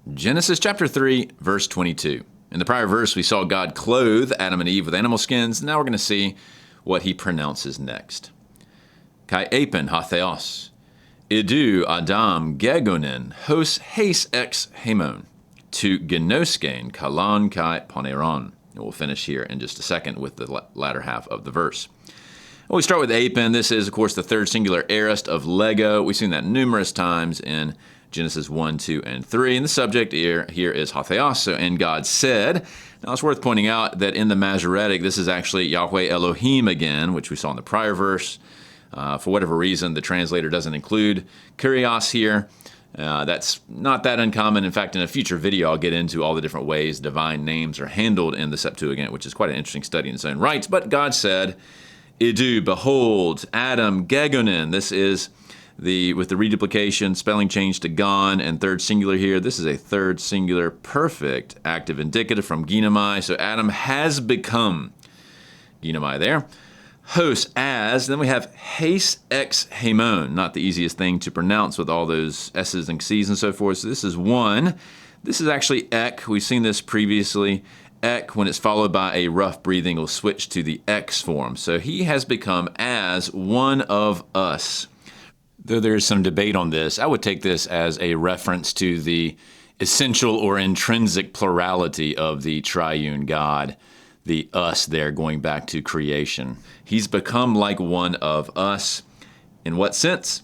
Genesis chapter 3, verse 22. In the prior verse, we saw God clothe Adam and Eve with animal skins. Now we're going to see what he pronounces next. Kai epen hatheos, idu Adam gegonin, hos heis ex hemon, to genoskein kalan kai poneron. And we'll finish here in just a second with the latter half of the verse. Well, we start with epen. This is, of course, the third singular aorist of lego. We've seen that numerous times in Genesis 1, 2, and 3. And the subject here is hatheos, so and God said. Now it's worth pointing out that in the Masoretic, this is actually Yahweh Elohim again, which we saw in the prior verse. For whatever reason, the translator doesn't include kurios here. That's not that uncommon. In fact, in a future video, I'll get into all the different ways divine names are handled in the Septuagint, which is quite an interesting study in its own right. But God said, idu, behold, Adam, gegonin. This is with the reduplication, spelling change to gon, and third singular here. This is a third singular perfect active indicative from ginomai. So Adam has become ginomai there. Hos, as, then we have heis ex hemon, not the easiest thing to pronounce with all those S's and C's and so forth. So this is one. This is actually ek. We've seen this previously. Ek, when it's followed by a rough breathing, will switch to the X form. So he has become as one of us. Though there is some debate on this, I would take this as a reference to the essential or intrinsic plurality of the triune God. The us there going back to creation. He's become like one of us. In what sense?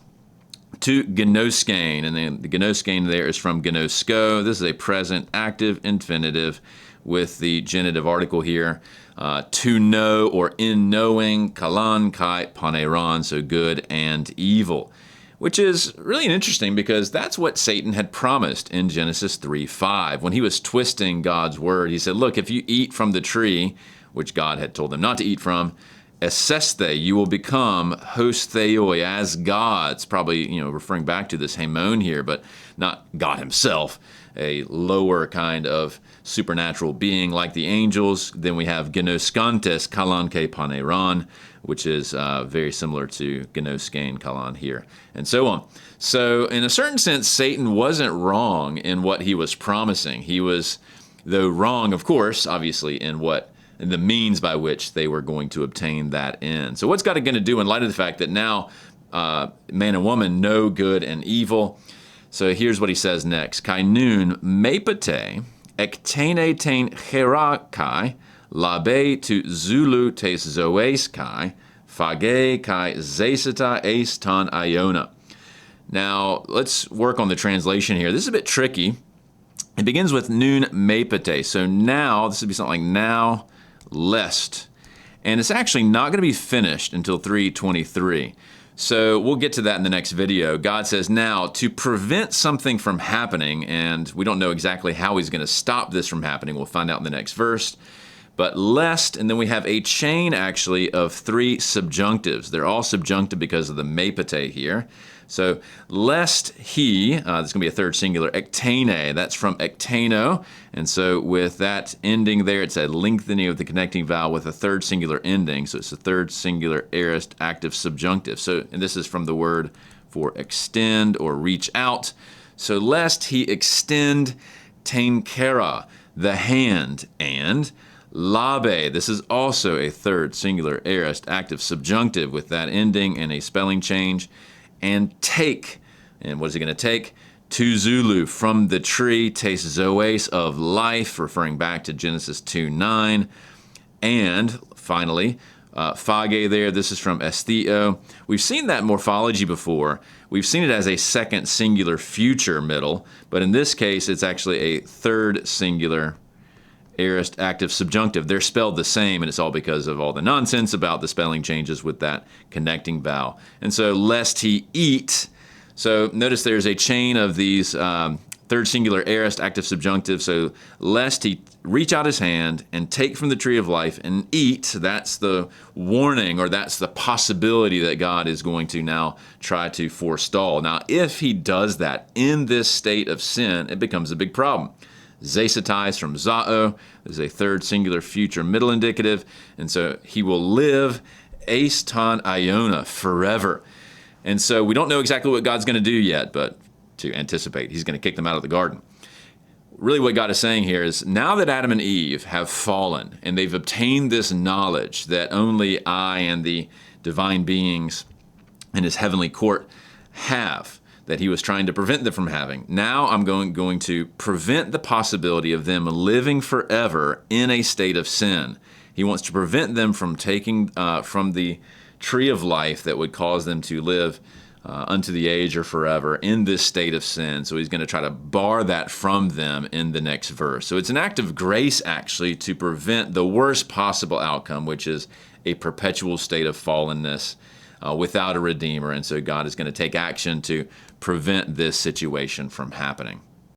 To genoskein, and then the genoskein there is from genosko. This is a present active infinitive with the genitive article here. To know or in knowing, kalan kai paneron, so good and evil. Which is really interesting because that's what Satan had promised in Genesis 3:5. When he was twisting God's word, he said, look, if you eat from the tree, which God had told them not to eat from, eseste, you will become hos theoi, as gods, probably, referring back to this hemon here, but not God himself, a lower kind of supernatural being like the angels. Then we have genoskantes kalan ke paneron, which is very similar to genoskein kalan here, and so on. So in a certain sense, Satan wasn't wrong in what he was promising. He was, though wrong, of course, obviously, in the means by which they were going to obtain that end. So what's God going to do in light of the fact that now man and woman know good and evil? So here's what he says next. Kai nun mepate ektene ten herakai labe tu zulu tes zoes kai phage kai zesita es ton iona. Now let's work on the translation here. This is a bit tricky. It begins with nun mepate. So now, this would be something like now, lest. And it's actually not going to be finished until 3:23. So we'll get to that in the next video. God says now, to prevent something from happening, and we don't know exactly how he's going to stop this from happening. We'll find out in the next verse. But lest, and then we have a chain actually of three subjunctives. They're all subjunctive because of the mepate here. So lest he, this is going to be a third singular, ektene, that's from ekteno. And so with that ending there, it's a lengthening of the connecting vowel with a third singular ending. So it's a third singular aorist active subjunctive. So, and this is from the word for extend or reach out. So lest he extend tenkera, the hand, and labe, this is also a third singular aorist active subjunctive with that ending and a spelling change. And take, and what is he going to take? To Zulu, from the tree, tes zoes, of life, referring back to Genesis 2:9. And finally, phage there, this is from estheo. We've seen that morphology before. We've seen it as a second singular future middle, but in this case, it's actually a third singular aorist active subjunctive. They're spelled the same, and it's all because of all the nonsense about the spelling changes with that connecting vowel. And so, lest he eat. So notice there's a chain of these third singular aorist active subjunctive. So lest he reach out his hand and take from the tree of life and eat. That's the warning, or that's the possibility that God is going to now try to forestall. Now, if he does that in this state of sin, it becomes a big problem. Zesatais from zao is a third singular future middle indicative, and so he will live eis ton iona, forever. And so we don't know exactly what God's going to do yet, but to anticipate, he's going to kick them out of the garden. really what God is saying here is, now that Adam and Eve have fallen and they've obtained this knowledge that only I and the divine beings in his heavenly court have, that he was trying to prevent them from having, now I'm going to prevent the possibility of them living forever in a state of sin. He wants to prevent them from taking from the tree of life that would cause them to live unto the age or forever in this state of sin. So he's going to try to bar that from them in the next verse. So it's an act of grace, actually, to prevent the worst possible outcome, which is a perpetual state of fallenness without a Redeemer. And so God is going to take action to prevent this situation from happening.